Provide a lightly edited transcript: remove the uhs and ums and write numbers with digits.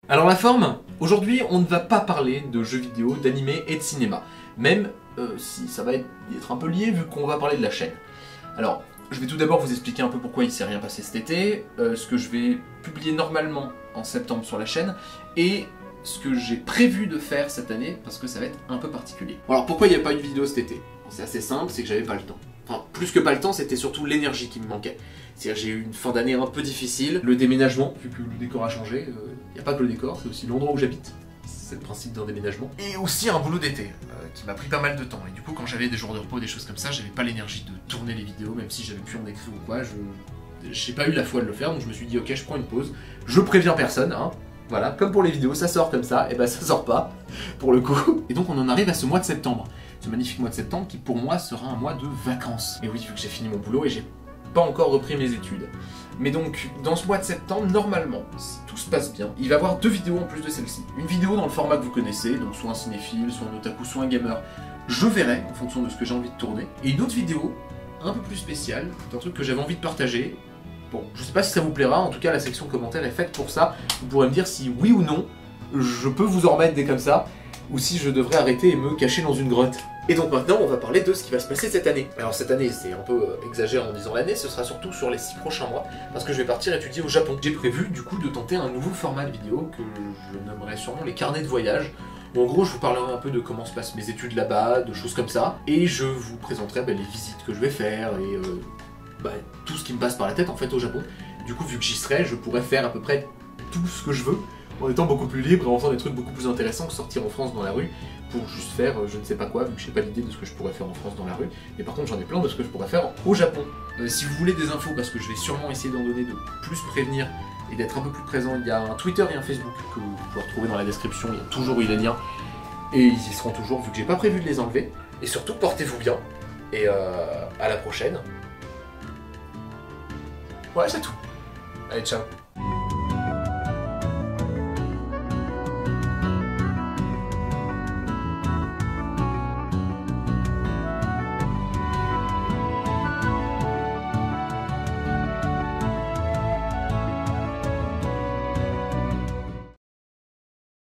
Alors la forme, aujourd'hui on ne va pas parler de jeux vidéo, d'animé et de cinéma. Même si ça va être un peu lié vu qu'on va parler de la chaîne. Alors, je vais tout d'abord vous expliquer un peu pourquoi il s'est rien passé cet été, ce que je vais publier normalement en septembre sur la chaîne, et ce que j'ai prévu de faire cette année, parce que ça va être un peu particulier. Bon, alors pourquoi il n'y a pas eu de vidéo cet été? C'est assez simple, c'est que j'avais pas le temps. Enfin, plus que pas le temps, c'était surtout l'énergie qui me manquait. C'est-à-dire j'ai eu une fin d'année un peu difficile, le déménagement, vu que le décor a changé, il n'y a pas que le décor, c'est aussi l'endroit où j'habite. C'est le principe d'un déménagement. Et aussi un boulot d'été, qui m'a pris pas mal de temps. Et du coup, quand j'avais des jours de repos, des choses comme ça, j'avais pas l'énergie de tourner les vidéos, même si j'avais pu en écrire ou quoi, j'ai pas eu la foi de le faire, donc je me suis dit ok, je prends une pause, je préviens personne, hein. Voilà, comme pour les vidéos, ça sort comme ça, et ben ça sort pas, pour le coup. Et donc on en arrive à ce mois de septembre. Ce magnifique mois de septembre qui pour moi sera un mois de vacances. Et oui, vu que j'ai fini mon boulot et j'ai pas encore repris mes études. Mais donc, dans ce mois de septembre, normalement, si tout se passe bien, il va y avoir 2 vidéos en plus de celle-ci. Une vidéo dans le format que vous connaissez, donc soit un cinéphile, soit un otaku, soit un gamer. Je verrai, en fonction de ce que j'ai envie de tourner. Et une autre vidéo, un peu plus spéciale, un truc que j'avais envie de partager. Bon, je sais pas si ça vous plaira, en tout cas la section commentaires est faite pour ça. Vous pourrez me dire si oui ou non, je peux vous en remettre des comme ça, ou si je devrais arrêter et me cacher dans une grotte. Et donc maintenant, on va parler de ce qui va se passer cette année. Alors cette année, c'est un peu exagéré en disant l'année, ce sera surtout sur les 6 prochains mois, parce que je vais partir étudier au Japon. J'ai prévu du coup de tenter un nouveau format de vidéo que je nommerai sûrement les carnets de voyage. Où, en gros, je vous parlerai un peu de comment se passent mes études là-bas, de choses comme ça, et je vous présenterai les visites que je vais faire, et tout ce qui me passe par la tête en fait au Japon. Du coup, vu que j'y serai, je pourrai faire à peu près tout ce que je veux, en étant beaucoup plus libre et en faisant des trucs beaucoup plus intéressants que sortir en France dans la rue pour juste faire je ne sais pas quoi, vu que j'ai pas l'idée de ce que je pourrais faire en France dans la rue. Mais par contre, j'en ai plein de ce que je pourrais faire au Japon. Si vous voulez des infos, parce que je vais sûrement essayer d'en donner, de plus prévenir et d'être un peu plus présent, il y a un Twitter et un Facebook que vous pouvez retrouver dans la description, il y a toujours eu les liens. Et ils y seront toujours, vu que j'ai pas prévu de les enlever. Et surtout, portez-vous bien. Et à la prochaine. Ouais, c'est tout. Allez, ciao.